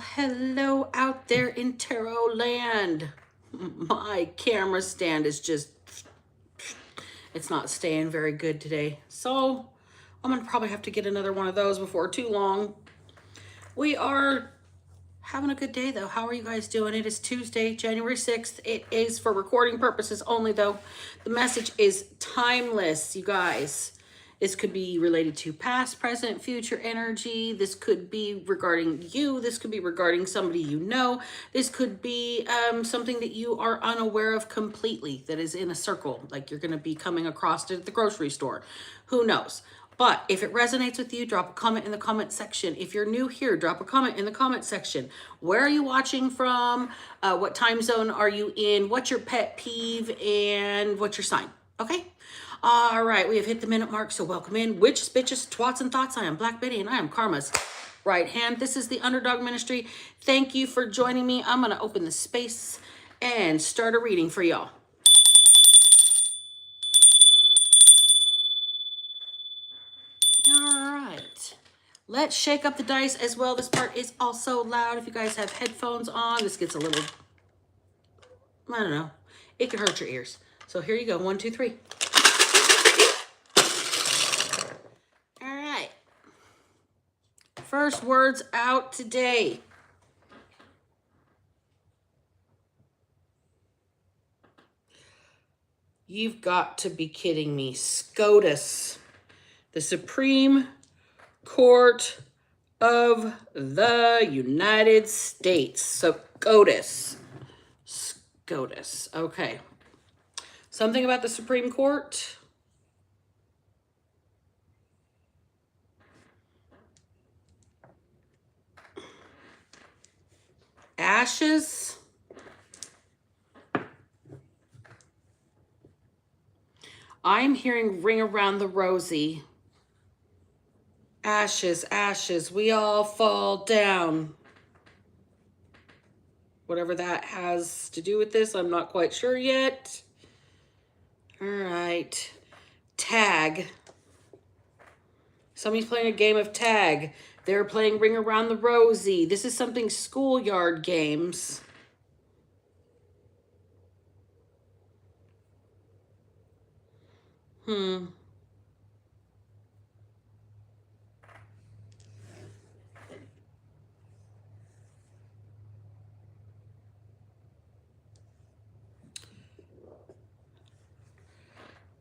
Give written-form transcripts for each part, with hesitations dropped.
Hello out there in tarot land. My camera stand is just, it's not staying very good today. So I'm gonna probably have to get another one of those before too long. We are having a good day though. How are you guys doing? It is Tuesday, January 6th. It is for recording purposes only though. The message is timeless, you guys. This could be related to past, present, future energy. This could be regarding you. This could be regarding somebody you know. This could be something that you are unaware of completely, that is in a circle, like you're going to be coming across it at the grocery store. Who knows? But if it resonates with you, drop a comment in the comment section. If you're new here, drop a comment in the comment section. Where are you watching from? What time zone are you in? What's your pet peeve? And what's your sign? Okay? All right, we have hit the minute mark, so welcome in. Witches, bitches, twats, and thoughts. I am Black Betty, and I am Karma's right hand. This is the Underdog Ministry. Thank you for joining me. I'm going to open the space and start a reading for y'all. All right. Let's shake up the dice as well. This part is also loud. If you guys have headphones on, this gets a little, I don't know. It can hurt your ears. So here you go. 1, 2, 3. First words out today. You've got to be kidding me. SCOTUS, the Supreme Court of the United States. SCOTUS. SCOTUS. Okay. Something about the Supreme Court. Ashes. I'm hearing ring around the rosy. Ashes, ashes, we all fall down. Whatever that has to do with this, I'm not quite sure yet. All right. Tag. Somebody's playing a game of tag. They're playing Ring Around the Rosie. This is something schoolyard games.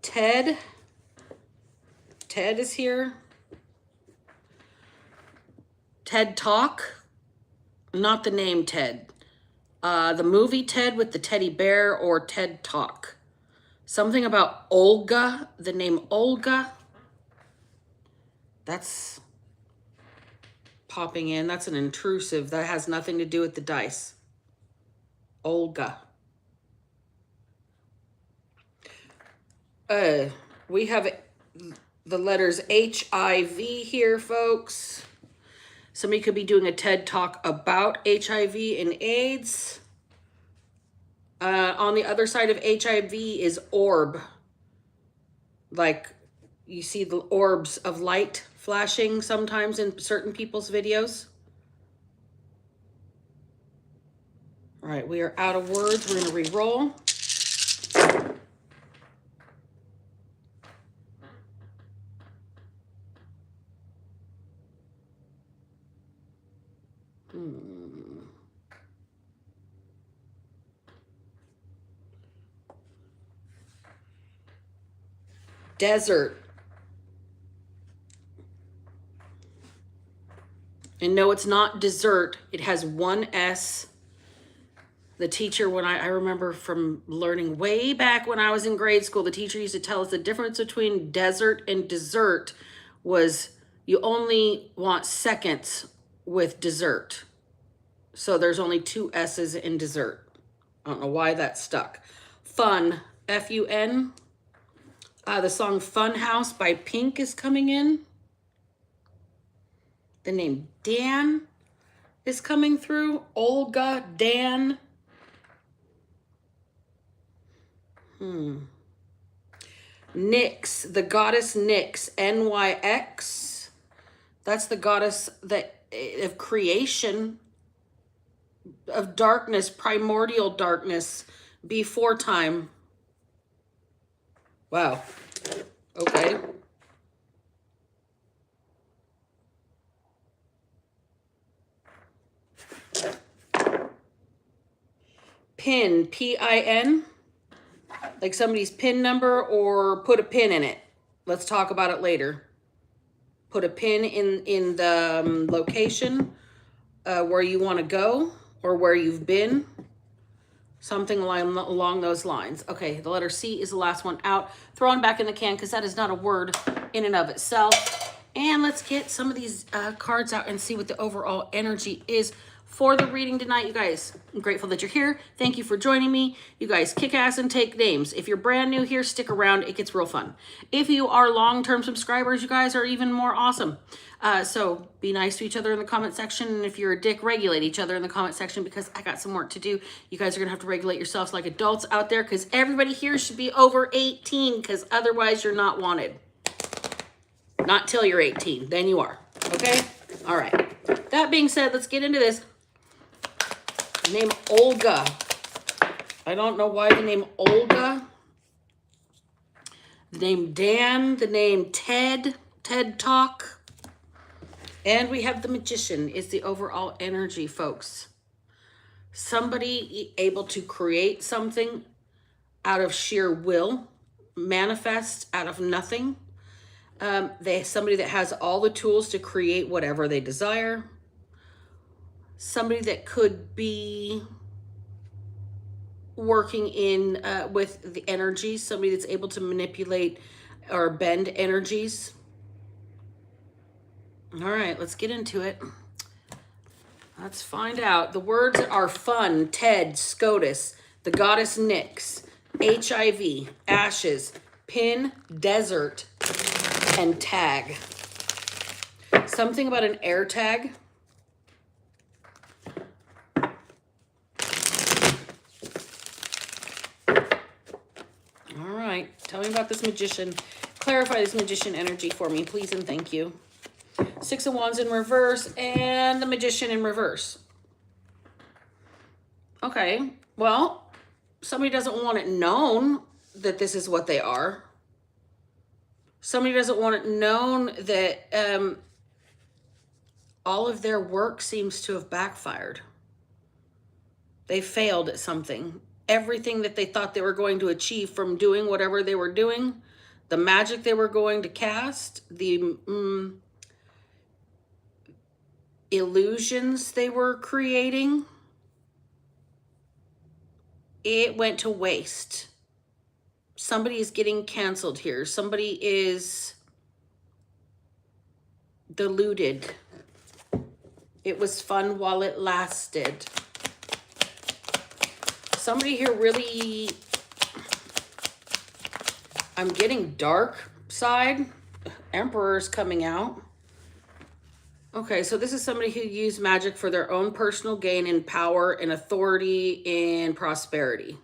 Ted. Ted is here. TED Talk, not the name Ted. The movie Ted with the teddy bear, or TED Talk. Something about Olga, the name Olga. That's popping in. That's an intrusive. That has nothing to do with the dice. Olga. We have the letters HIV here, folks. Somebody could be doing a TED Talk about HIV and AIDS. On the other side of HIV is orb. Like you see the orbs of light flashing sometimes in certain people's videos. All right, we are out of words. We're going to re-roll. Desert. And no, it's not dessert. It has one S. The teacher, when I remember from learning way back when I was in grade school, the teacher used to tell us the difference between desert and dessert was you only want seconds with dessert. So there's only 2 S's in dessert. I don't know why that stuck. Fun, F-U-N. The song Fun House by Pink is coming in. The name Dan is coming through. Olga, Dan. Nyx, the goddess Nyx, N-Y-X. That's the goddess that of creation. of darkness, primordial darkness, before time. Wow. Okay. Pin, P-I-N, like somebody's pin number, or put a pin in it. Let's talk about it later. Put a pin in the location where you want to go or where you've been. Something along those lines. Okay, the letter C is the last one out. Thrown back in the can because that is not a word in and of itself. And let's get some of these cards out and see what the overall energy is for the reading tonight, you guys. I'm grateful that you're here. Thank you for joining me. You guys kick ass and take names. If you're brand new here, stick around. It gets real fun. If you are long-term subscribers, you guys are even more awesome. So be nice to each other in the comment section. And if you're a dick, regulate each other in the comment section because I got some work to do. You guys are going to have to regulate yourselves like adults out there because everybody here should be over 18 because otherwise you're not wanted. Not till you're 18. Then you are. Okay? All right. That being said, let's get into this. The name Olga. I don't know why the name Olga. The name Dan. The name Ted. TED Talk. And we have the Magician is the overall energy, folks. Somebody able to create something out of sheer will. Manifest out of nothing. Somebody that has all the tools to create whatever they desire. Somebody that could be working in with the energy. Somebody that's able to manipulate or bend energies. All right, let's get into it. Let's find out. The words are fun, Ted, SCOTUS, the goddess Nyx, HIV, ashes, pin, desert, and tag. Something about an air tag. All right, tell me about this Magician. Clarify this Magician energy for me, please and thank you. Six of Wands in reverse and the Magician in reverse. Okay, well, somebody doesn't want it known that this is what they are. Somebody doesn't want it known that all of their work seems to have backfired. They failed at something. Everything that they thought they were going to achieve from doing whatever they were doing, the magic they were going to cast, the illusions they were creating, it went to waste. Somebody is getting canceled here. Somebody is deluded. It was fun while it lasted. Somebody here really, I'm getting dark side. Emperor's coming out. Okay, so this is somebody who used magic for their own personal gain and power and authority and prosperity.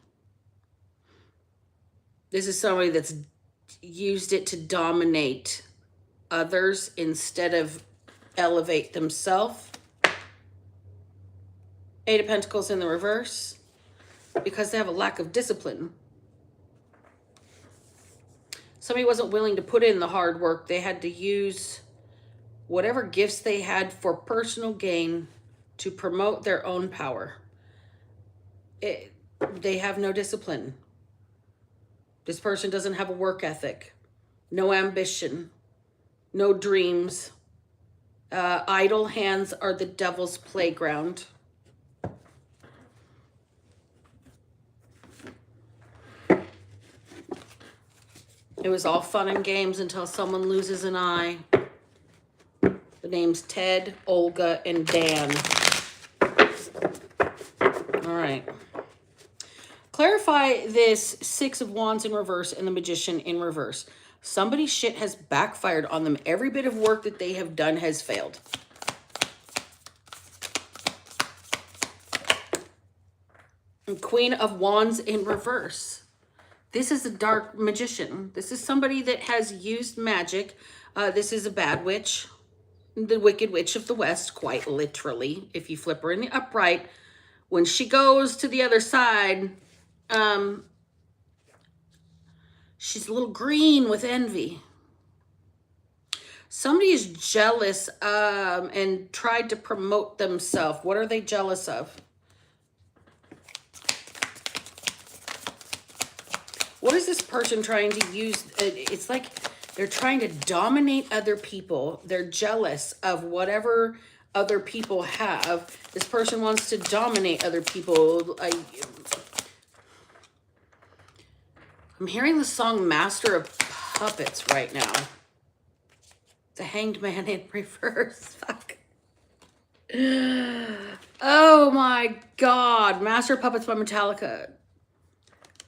This is somebody that's used it to dominate others instead of elevate themselves. Eight of Pentacles in the reverse because they have a lack of discipline. Somebody wasn't willing to put in the hard work. They had to use whatever gifts they had for personal gain to promote their own power. They have no discipline. This person doesn't have a work ethic, no ambition, no dreams. Idle hands are the devil's playground. It was all fun and games until someone loses an eye. The names Ted, Olga, and Dan. All right. Clarify this Six of Wands in reverse and the Magician in reverse. Somebody's shit has backfired on them. Every bit of work that they have done has failed. And Queen of Wands in reverse. This is a dark magician. This is somebody that has used magic. This is a bad witch. The Wicked Witch of the West, quite literally. If you flip her in the upright, when she goes to the other side, she's a little green with envy. Somebody is jealous and tried to promote themselves. What are they jealous of? What is this person trying to use? It's like they're trying to dominate other people. They're jealous of whatever other people have. This person wants to dominate other people. I'm hearing the song Master of Puppets right now. The Hanged Man in reverse. Fuck. Oh my God. Master of Puppets by Metallica.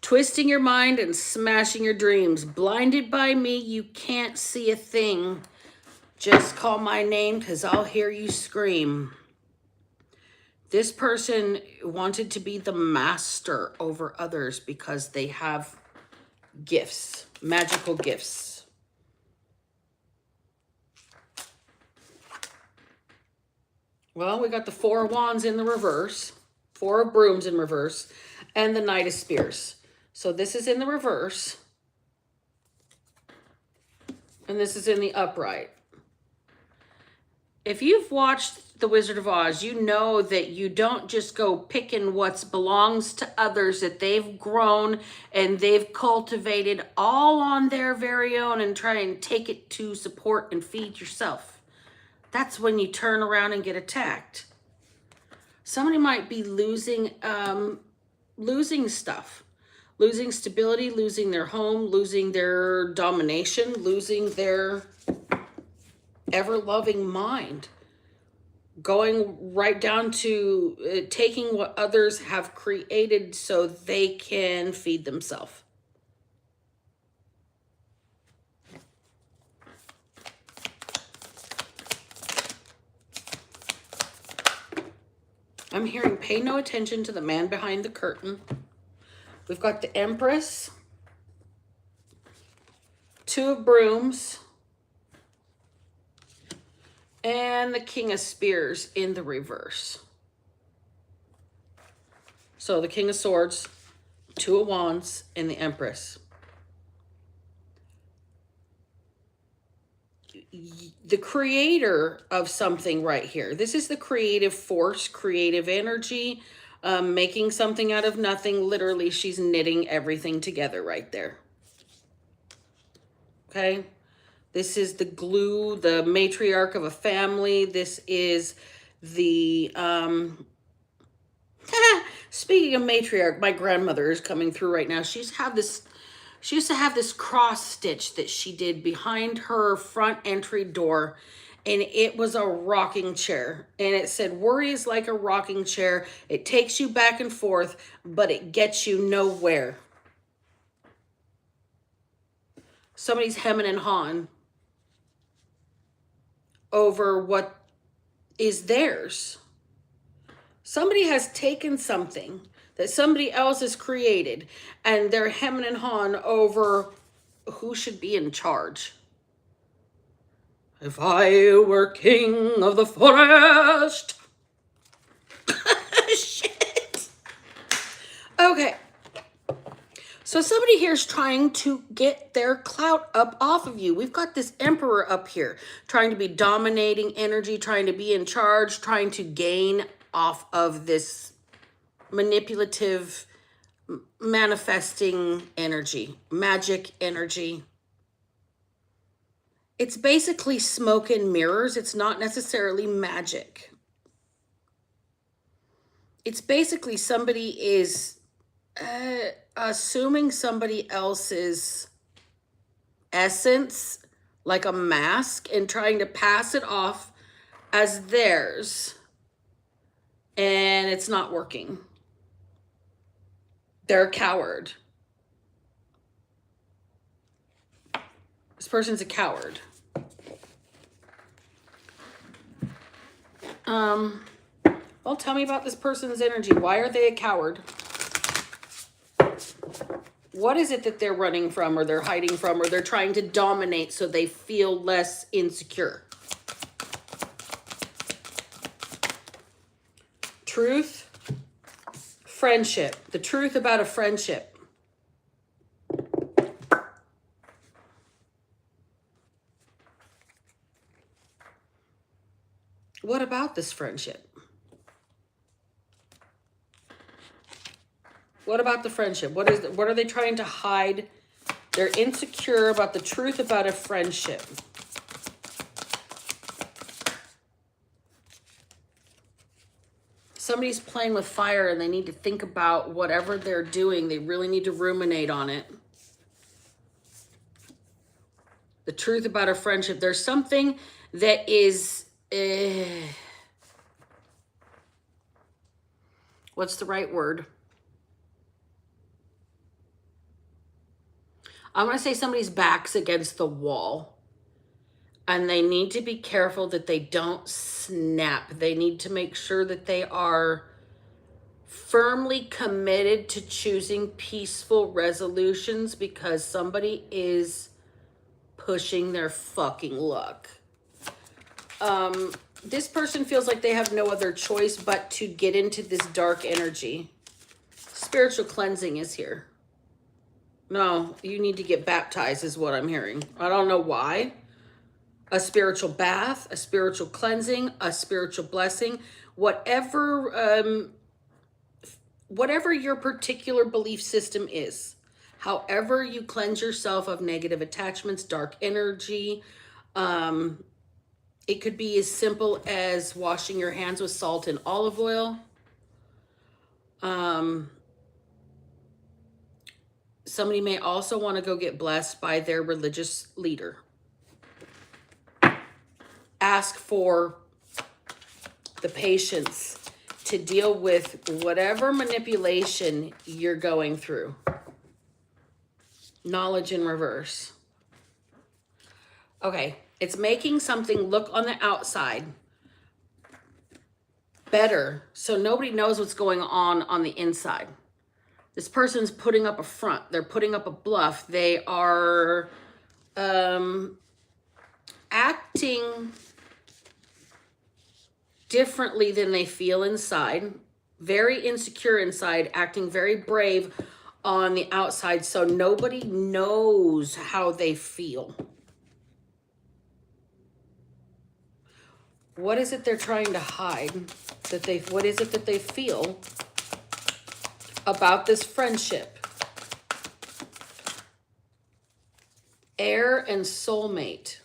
Twisting your mind and smashing your dreams. Blinded by me, you can't see a thing. Just call my name because I'll hear you scream. This person wanted to be the master over others because they have gifts, magical gifts. Well, we got the Four of Wands in the reverse, Four of Brooms in reverse, and the Knight of Spears. So this is in the reverse, and this is in the upright. If you've watched The Wizard of Oz, you know that you don't just go picking what belongs to others that they've grown and they've cultivated all on their very own and try and take it to support and feed yourself. That's when you turn around and get attacked. Somebody might be losing stuff. Losing stability, losing their home, losing their domination, losing their ever-loving mind. Going right down to taking what others have created so they can feed themselves. I'm hearing pay no attention to the man behind the curtain. We've got the Empress, Two of Brooms, and the King of Spears in the reverse. So the King of Swords, Two of Wands, and the Empress. The creator of something right here. This is the creative force, creative energy, making something out of nothing. Literally, she's knitting everything together right there. Okay. This is the glue, the matriarch of a family. This is the, speaking of matriarch, my grandmother is coming through right now. She used to have this cross stitch that she did behind her front entry door, and it was a rocking chair. And it said, worry is like a rocking chair. It takes you back and forth, but it gets you nowhere. Somebody's hemming and hawing over what is theirs. Somebody has taken something that somebody else has created, and they're hemming and hawing over who should be in charge. If I were king of the forest. Shit. Okay. So somebody here is trying to get their clout up off of you. We've got this emperor up here trying to be dominating energy, trying to be in charge, trying to gain off of this manipulative, manifesting energy, magic energy. It's basically smoke and mirrors. It's not necessarily magic. It's basically somebody is assuming somebody else's essence like a mask and trying to pass it off as theirs, and it's not working. They're a coward. This person's a coward. Well, tell me about this person's energy. Why are they a coward? What is it that they're running from, or they're hiding from, or they're trying to dominate so they feel less insecure? Truth, Friendship. The truth about a friendship. What about this friendship? What about the friendship? What are they trying to hide? They're insecure about the truth about a friendship. Somebody's playing with fire and they need to think about whatever they're doing. They really need to ruminate on it. The truth about a friendship. There's something that is... what's the right word? I'm going to say somebody's back's against the wall. And they need to be careful that they don't snap. They need to make sure that they are firmly committed to choosing peaceful resolutions because somebody is pushing their fucking luck. This person feels like they have no other choice but to get into this dark energy. Spiritual cleansing is here. No, you need to get baptized is what I'm hearing. I don't know why. A spiritual bath, a spiritual cleansing, a spiritual blessing, whatever your particular belief system is, however you cleanse yourself of negative attachments, dark energy. It could be as simple as washing your hands with salt and olive oil. Somebody may also want to go get blessed by their religious leader. Ask for the patience to deal with whatever manipulation you're going through. Knowledge in reverse. Okay, it's making something look on the outside better so nobody knows what's going on the inside. This person's putting up a front. They're putting up a bluff. They are acting differently than they feel inside. Very insecure inside, acting very brave on the outside, so nobody knows how they feel. What is it they're trying to hide? What is it that they feel about this friendship? Heir and soulmate.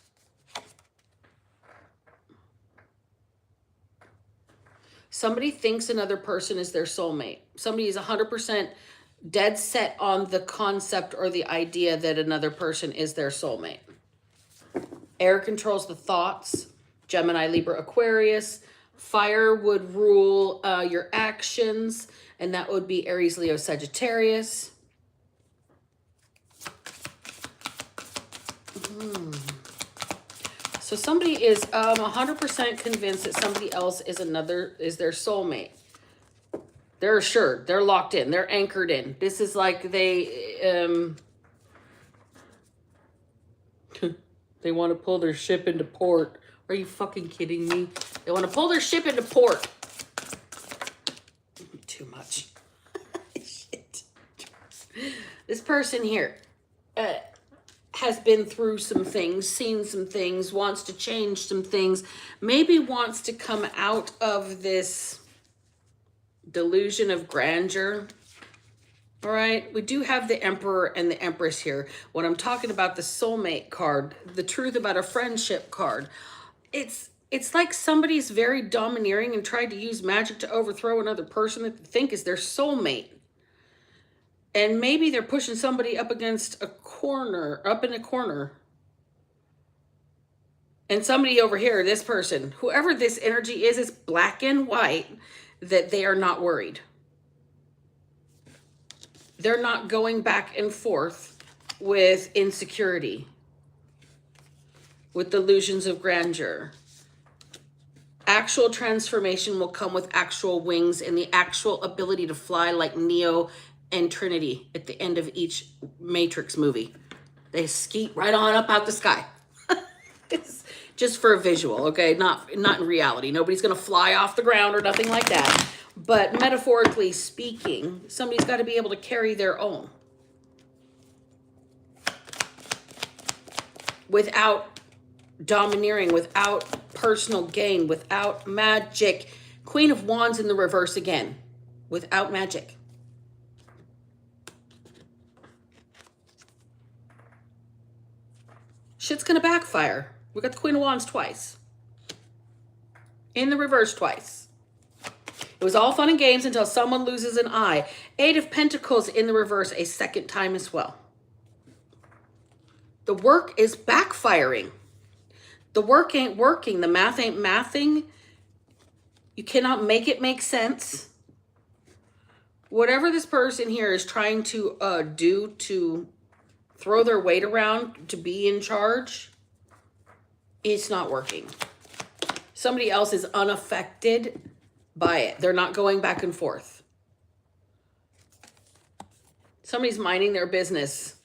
Somebody thinks another person is their soulmate. Somebody is 100% dead set on the concept or the idea that another person is their soulmate. Air controls the thoughts. Gemini, Libra, Aquarius. Fire would rule your actions, and that would be Aries, Leo, Sagittarius. So somebody is 100% convinced that somebody else is their soulmate. They're assured. They're locked in. They're anchored in. This is like they they want to pull their ship into port. Are you fucking kidding me? They want to pull their ship into port. Too much. Shit. This person here has been through some things, seen some things, wants to change some things, maybe wants to come out of this delusion of grandeur. All right, we do have the Emperor and the Empress here. When I'm talking about the soulmate card, the truth about a friendship card, it's like somebody's very domineering and tried to use magic to overthrow another person that they think is their soulmate. And maybe they're pushing somebody up against a corner, up in a corner. And somebody over here, this person, whoever this energy is black and white, that they are not worried. They're not going back and forth with insecurity, with delusions of grandeur. Actual transformation will come with actual wings and the actual ability to fly like Neo and Trinity at the end of each Matrix movie. They skeet right on up out the sky. Just for a visual, okay? Not in reality. Nobody's going to fly off the ground or nothing like that. But metaphorically speaking, somebody's got to be able to carry their own without domineering, without personal gain, without magic. Queen of Wands in the reverse again, without magic. Shit's gonna backfire. We got the Queen of Wands twice. In the reverse twice. It was all fun and games until someone loses an eye. 8 of Pentacles in the reverse a second time as well. The work is backfiring. The work ain't working. The math ain't mathing. You cannot make it make sense. Whatever this person here is trying to do to throw their weight around to be in charge, it's not working. Somebody else is unaffected by it. They're not going back and forth. Somebody's minding their business.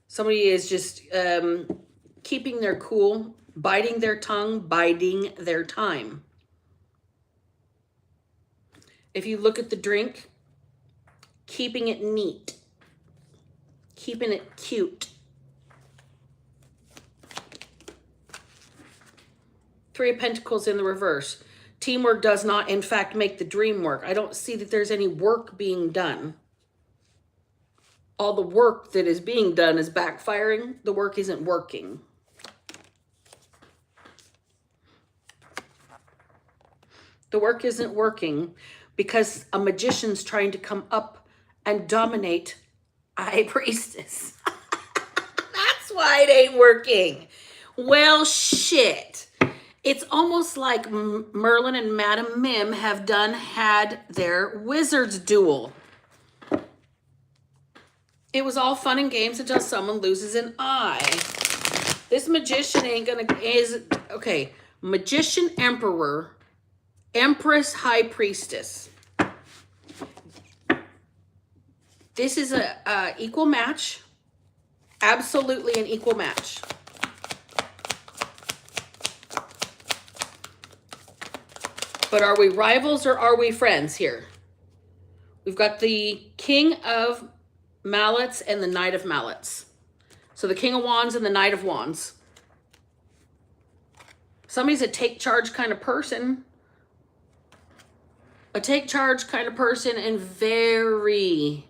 Somebody is just keeping their cool, biding their tongue, biding their time. If you look at the drink, keeping it neat, keeping it cute. 3 of Pentacles in the reverse. Teamwork does not, in fact, make the dream work. I don't see that there's any work being done. All the work that is being done is backfiring. The work isn't working. The work isn't working because a magician's trying to come up and dominate a high priestess. That's why it ain't working. Well, shit. It's almost like Merlin and Madame Mim have had their wizard's duel. It was all fun and games until someone loses an eye. This magician ain't gonna, okay, magician, emperor, empress, high priestess. This is a equal match. Absolutely an equal match. But are we rivals or are we friends here? We've got the King of Mallets and the Knight of Mallets. So the King of Wands and the Knight of Wands. Somebody's a take charge kind of person. A take charge kind of person and very,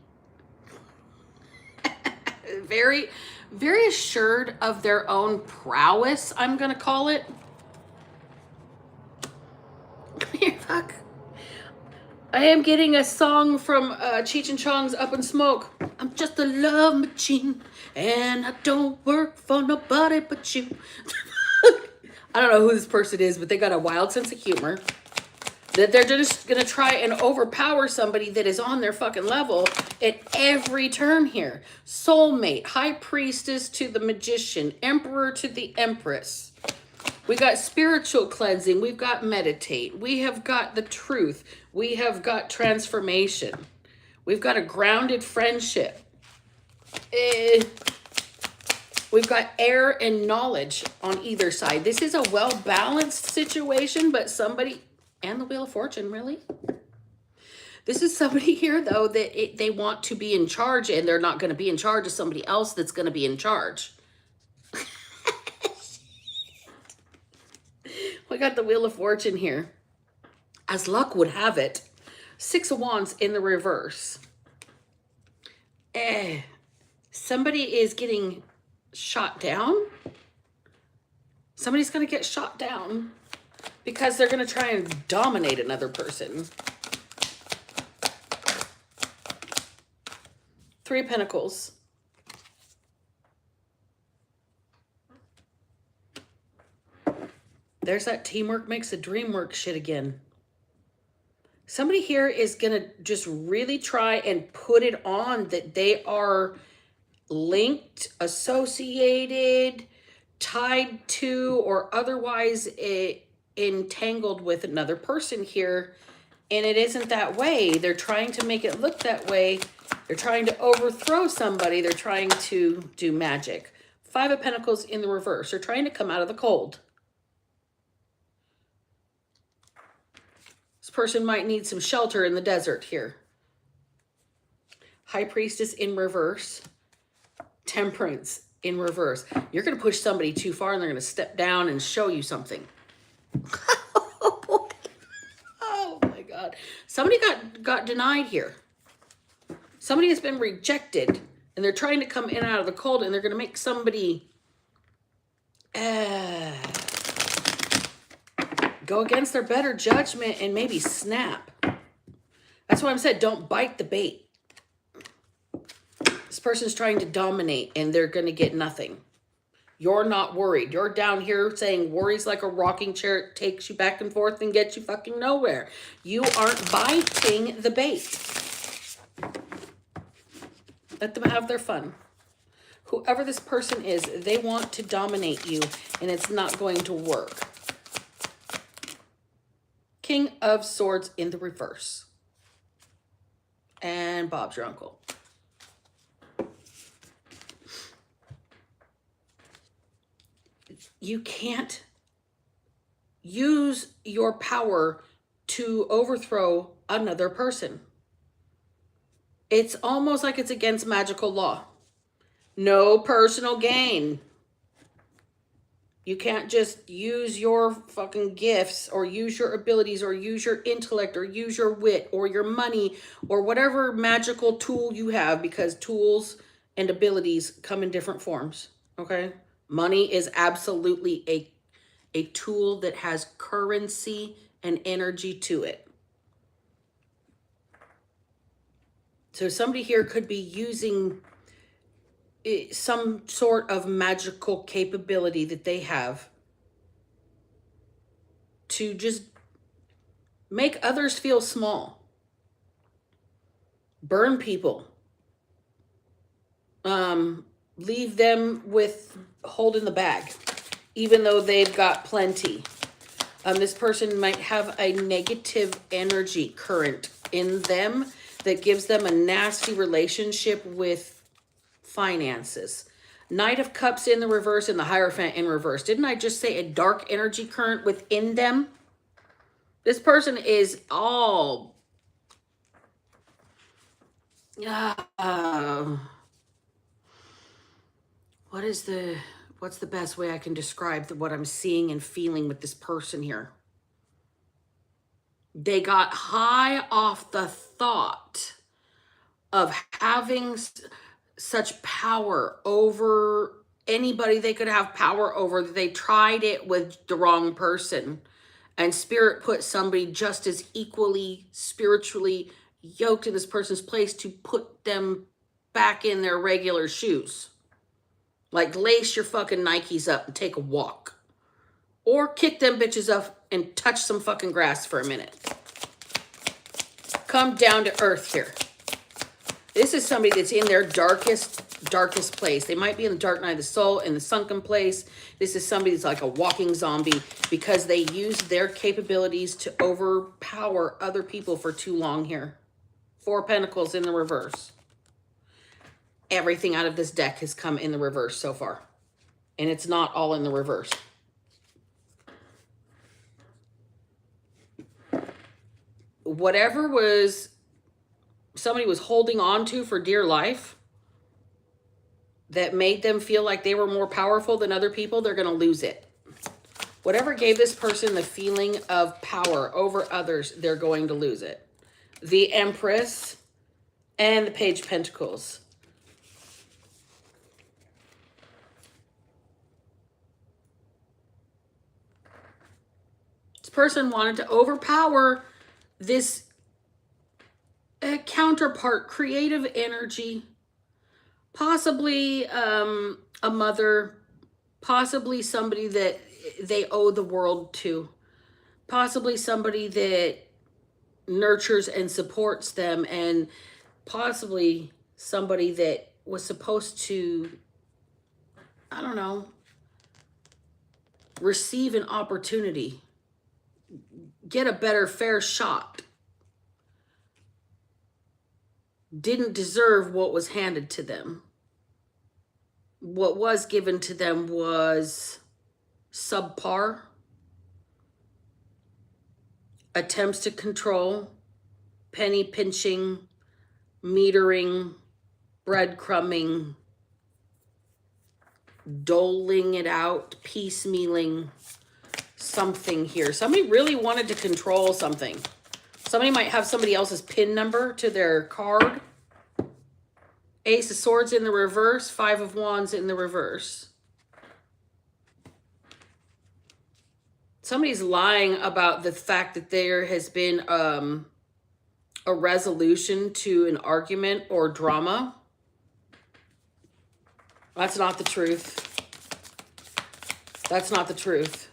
very assured of their own prowess, I'm going to call it. Come here, fuck. I am getting a song from Cheech and Chong's Up in Smoke. I'm just a love machine, and I don't work for nobody but you. I don't know who this person is, but they got a wild sense of humor. That they're just going to try and overpower somebody that is on their fucking level at every turn here. Soulmate, high priestess to the magician, emperor to the empress. We got spiritual cleansing. We've got meditate. We have got the truth. We have got transformation. We've got a grounded friendship. We've got air and knowledge on either side. This is a well-balanced situation, but somebody, and the Wheel of Fortune, really? This is somebody here, though, that they want to be in charge, and they're not going to be in charge of somebody else that's going to be in charge. We got the Wheel of Fortune here. As luck would have it, 6 of Wands in the reverse. Somebody is getting shot down. Somebody's going to get shot down because they're going to try and dominate another person. 3 of Pentacles. There's that teamwork makes the dream work shit again. Somebody here is going to just really try and put it on that they are linked, associated, tied to, or otherwise entangled with another person here. And it isn't that way. They're trying to make it look that way. They're trying to overthrow somebody. They're trying to do magic. 5 of Pentacles in the reverse. They're trying to come out of the cold. This person might need some shelter in the desert here. High Priestess in reverse. Temperance in reverse. You're going to push somebody too far and they're going to step down and show you something. Oh my God. Somebody got denied here. Somebody has been rejected and they're trying to come in and out of the cold and they're going to make somebody go against their better judgment and maybe snap. That's why I said don't bite the bait. This person's trying to dominate and they're going to get nothing. You're not worried. You're down here saying worries like a rocking chair. It takes you back and forth and gets you fucking nowhere. You aren't biting the bait. Let them have their fun. Whoever this person is, they want to dominate you and it's not going to work. King of Swords in the reverse. And Bob's your uncle. You can't use your power to overthrow another person. It's almost like it's against magical law. No personal gain. You can't just use your fucking gifts or use your abilities or use your intellect or use your wit or your money or whatever magical tool you have, because tools and abilities come in different forms, okay? Money is absolutely a tool that has currency and energy to it. So somebody here could be using some sort of magical capability that they have to just make others feel small. Burn people. Leave them with holding the bag, even though they've got plenty. This person might have a negative energy current in them that gives them a nasty relationship with finances. Knight of Cups in the reverse and the Hierophant in reverse. Didn't I just say a dark energy current within them? This person is all... what's the best way I can describe what I'm seeing and feeling with this person here? They got high off the thought of having such power over anybody they could have power over. They tried it with the wrong person, and Spirit put somebody just as equally spiritually yoked in this person's place to put them back in their regular shoes. Like, lace your fucking Nikes up and take a walk. Or kick them bitches up and touch some fucking grass for a minute. Come down to earth here. This is somebody that's in their darkest place. They might be in the dark night of the soul, in the sunken place. This is somebody that's like a walking zombie because they use their capabilities to overpower other people for too long here. 4 Pentacles in the reverse. Everything out of this deck has come in the reverse so far. And it's not all in the reverse. Whatever somebody was holding on to for dear life that made them feel like they were more powerful than other people, they're going to lose it. Whatever gave this person the feeling of power over others, they're going to lose it. The Empress and the Page of Pentacles. This person wanted to overpower this counterpart, creative energy, possibly a mother, possibly somebody that they owe the world to, possibly somebody that nurtures and supports them, and possibly somebody that was supposed to, I don't know, receive an opportunity, get a better fair shot. Didn't deserve what was handed to them. What was given to them was subpar. attempts to control, penny pinching, metering, breadcrumbing, doling it out, piecemealing, something here. Somebody really wanted to control something. Somebody might have somebody else's PIN number to their card. Ace of Swords in the reverse, Five of Wands in the reverse. Somebody's lying about the fact that there has been a resolution to an argument or drama. That's not the truth. That's not the truth.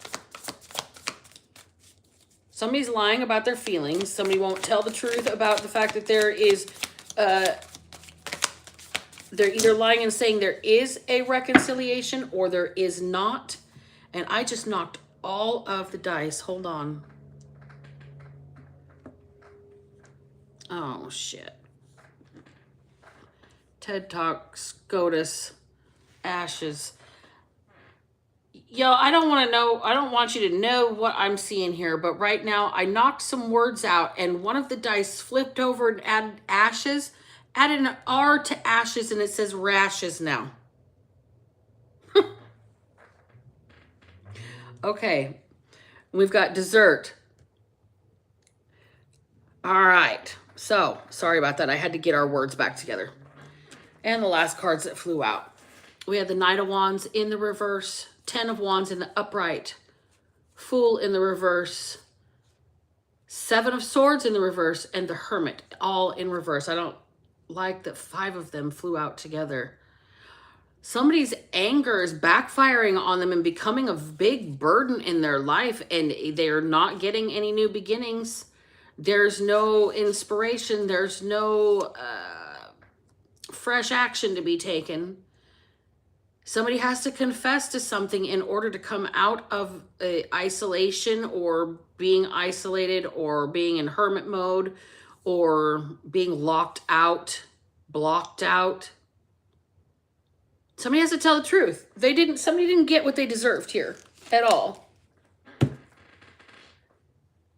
Somebody's lying about their feelings. Somebody won't tell the truth about the fact that there is, they're either lying and saying there is a reconciliation or there is not. And I just knocked all of the dice. Hold on. Oh, shit. TED Talk, SCOTUS, Ashes. Yo, I don't want to know. I don't want you to know what I'm seeing here. But right now, I knocked some words out. And one of the dice flipped over and added ashes. Added an R to ashes. And it says rashes now. Okay. We've got dessert. All right. So, sorry about that. I had to get our words back together. And the last cards that flew out. We had the Knight of Wands in the reverse. 10 of Wands in the upright. Fool in the reverse. 7 of Swords in the reverse. And the Hermit all in reverse. I don't like that 5 of them flew out together. Somebody's anger is backfiring on them and becoming a big burden in their life. And they're not getting any new beginnings. There's no inspiration. There's no fresh action to be taken. Somebody has to confess to something in order to come out of isolation or being isolated or being in hermit mode or being locked out, blocked out. Somebody has to tell the truth. Somebody didn't get what they deserved here at all.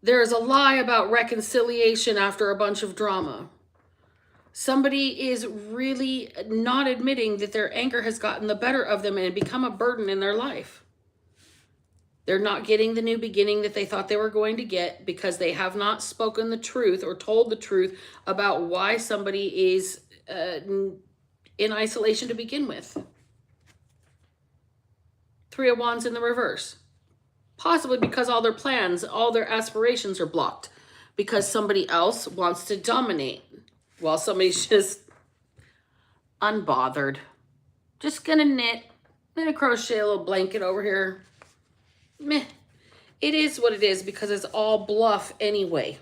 There is a lie about reconciliation after a bunch of drama. Somebody is really not admitting that their anger has gotten the better of them and become a burden in their life. They're not getting the new beginning that they thought they were going to get because they have not spoken the truth or told the truth about why somebody is in isolation to begin with. 3 of Wands in the reverse. Possibly because all their plans, all their aspirations are blocked. Because somebody else wants to dominate. While somebody's just unbothered. Just gonna knit. Gonna crochet a little blanket over here. Meh. It is what it is because it's all bluff anyway.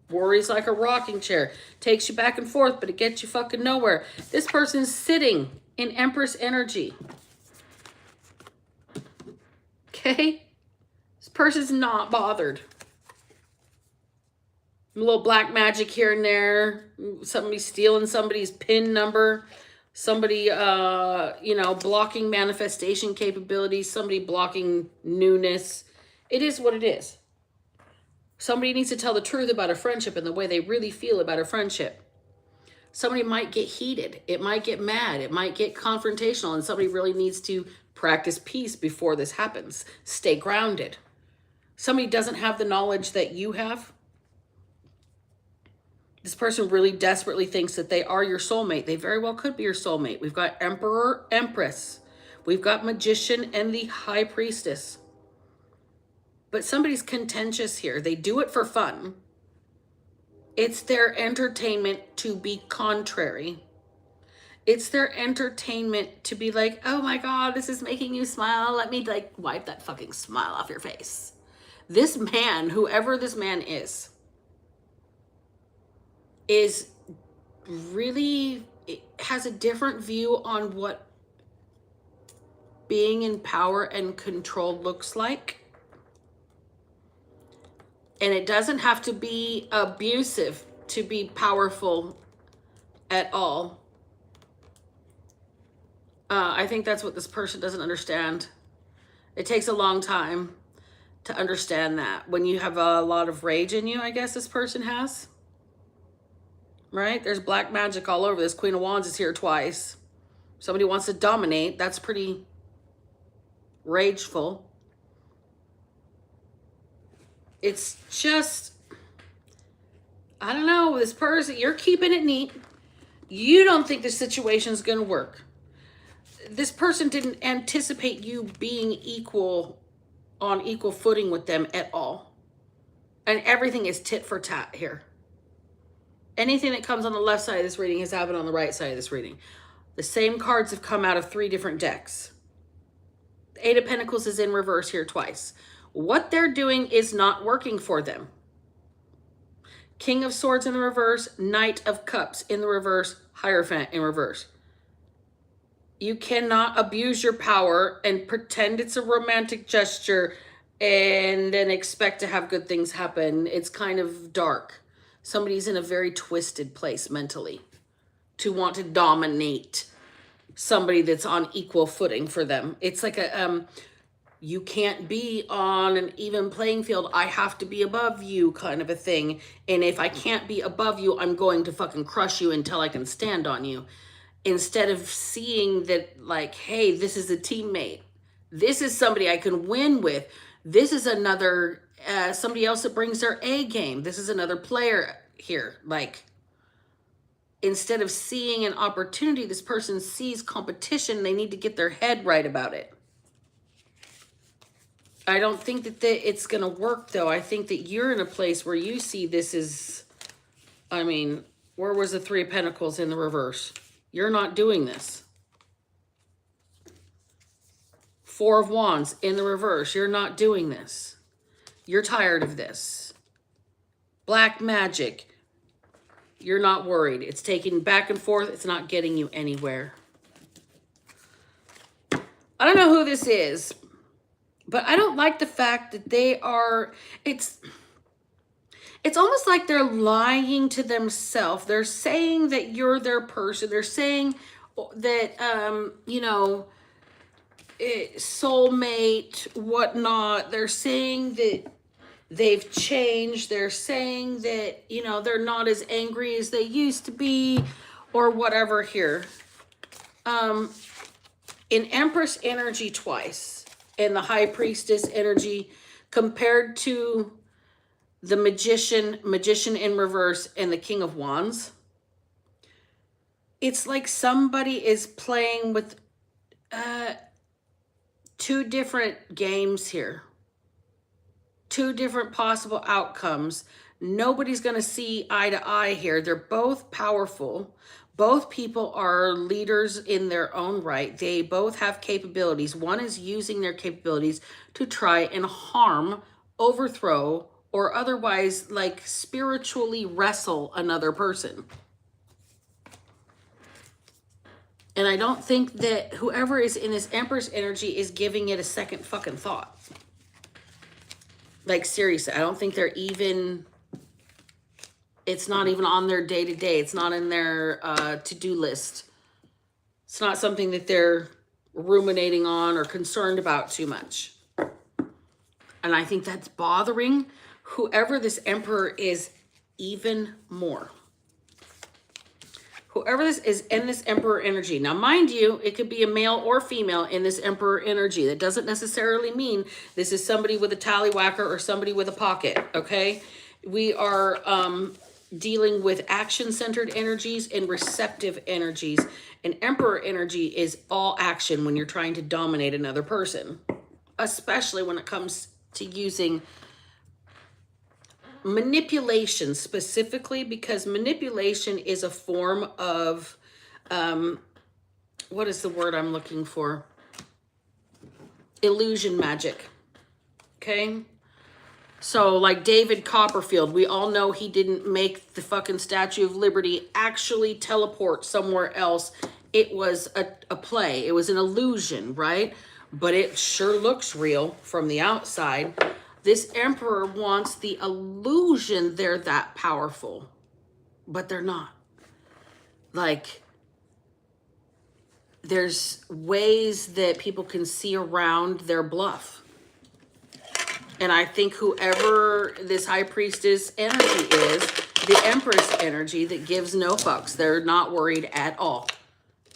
Worries like a rocking chair. Takes you back and forth, but it gets you fucking nowhere. This person's sitting in Empress energy. Okay? This person's not bothered. A little black magic here and there. Somebody stealing somebody's PIN number. Somebody, blocking manifestation capabilities. Somebody blocking newness. It is what it is. Somebody needs to tell the truth about a friendship and the way they really feel about a friendship. Somebody might get heated. It might get mad. It might get confrontational. And somebody really needs to practice peace before this happens. Stay grounded. Somebody doesn't have the knowledge that you have. This person really desperately thinks that they are your soulmate. They very well could be your soulmate. We've got Emperor, Empress. We've got Magician and the High Priestess. But somebody's contentious here. They do it for fun. It's their entertainment to be contrary. It's their entertainment to be like, oh my God, this is making you smile. Let me wipe that fucking smile off your face. This man, whoever this man is really has a different view on what being in power and control looks like. And it doesn't have to be abusive to be powerful at all. I think that's what this person doesn't understand. It takes a long time. to understand that. When you have a lot of rage in you, I guess this person has. Right? There's black magic all over this. Queen of Wands is here twice. Somebody wants to dominate. That's pretty rageful. It's just, I don't know, this person, you're keeping it neat. You don't think this situation is going to work. This person didn't anticipate you being on equal footing with them at all. And everything is tit for tat here. Anything that comes on the left side of this reading has happened on the right side of this reading. The same cards have come out of 3 different decks. The Eight of Pentacles is in reverse here twice. What they're doing is not working for them. King of Swords in the reverse, Knight of Cups in the reverse, Hierophant in reverse. You cannot abuse your power and pretend it's a romantic gesture and then expect to have good things happen. It's kind of dark. Somebody's in a very twisted place mentally to want to dominate somebody that's on equal footing for them. It's like a, you can't be on an even playing field. I have to be above you kind of a thing. And if I can't be above you, I'm going to fucking crush you until I can stand on you. Instead of seeing that, like, hey, this is a teammate. This is somebody I can win with. This is another, somebody else that brings their A game. This is another player here. Like, instead of seeing an opportunity, this person sees competition. They need to get their head right about it. I don't think that it's going to work, though. I think that you're in a place where you see this is, I mean, where was the Three of Pentacles in the reverse? You're not doing this. Four of Wands in the reverse. You're not doing this. You're tired of this. Black magic. You're not worried. It's taking back and forth. It's not getting you anywhere. I don't know who this is, but I don't like the fact that they are, it's almost like they're lying to themselves. They're saying that you're their person. They're saying that, you know, soulmate, whatnot. They're saying that they've changed. They're saying that, you know, they're not as angry as they used to be or whatever here. In Empress energy twice, and the High Priestess energy compared to the Magician in reverse, and the King of Wands. It's like somebody is playing with 2 different games here. 2 different possible outcomes. Nobody's going to see eye to eye here. They're both powerful. Both people are leaders in their own right. They both have capabilities. One is using their capabilities to try and harm, overthrow, or otherwise, like, spiritually wrestle another person. And I don't think that whoever is in this Empress energy is giving it a second fucking thought. Like, seriously, I don't think they're even, it's not even on their day-to-day. It's not in their to-do list. It's not something that they're ruminating on or concerned about too much. And I think that's bothering whoever this Emperor is even more. Whoever this is in this Emperor energy. Now, mind you, it could be a male or female in this Emperor energy. That doesn't necessarily mean this is somebody with a tallywhacker or somebody with a pocket, okay? We are dealing with action-centered energies and receptive energies. And Emperor energy is all action when you're trying to dominate another person, especially when it comes to using manipulation specifically, because manipulation is a form of, what is the word I'm looking for? Illusion magic, okay? So like David Copperfield, we all know he didn't make the fucking Statue of Liberty actually teleport somewhere else. It was a play. It was an illusion, right? But it sure looks real from the outside. This Emperor wants the illusion they're that powerful, but they're not. Like, there's ways that people can see around their bluff. And I think whoever this high priestess energy is, the empress energy that gives no fucks. They're not worried at all.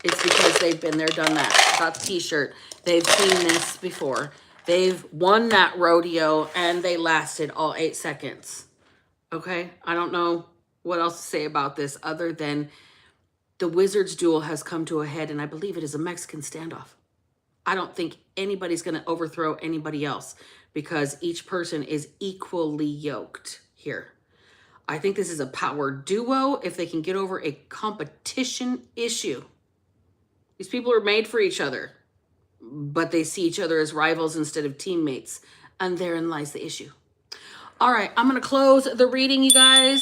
It's because they've been there, done that. Got the t-shirt. They've seen this before. They've won that rodeo and they lasted all 8 seconds. Okay? I don't know what else to say about this other than the Wizards duel has come to a head, and I believe it is a Mexican standoff. I don't think anybody's going to overthrow anybody else because each person is equally yoked here. I think this is a power duo if they can get over a competition issue. These people are made for each other, but they see each other as rivals instead of teammates. And therein lies the issue. All right, I'm going to close the reading, you guys.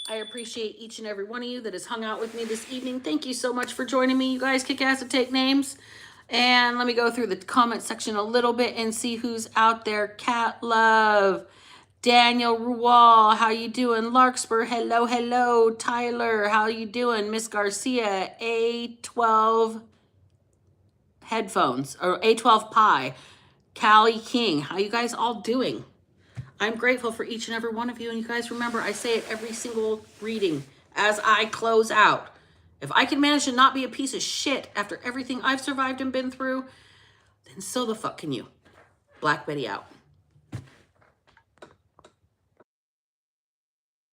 I appreciate each and every one of you that has hung out with me this evening. Thank you so much for joining me. You guys kick ass and take names. And let me go through the comment section a little bit and see who's out there. Cat Love, Daniel Rual, how you doing? Larkspur, hello, hello. Tyler, how you doing? Miss Garcia, A12 headphones, or A12 Pi. Callie King, how you guys all doing? I'm grateful for each and every one of you. And you guys remember, I say it every single reading as I close out. If I can manage to not be a piece of shit after everything I've survived and been through, then so the fuck can you. Black Betty out.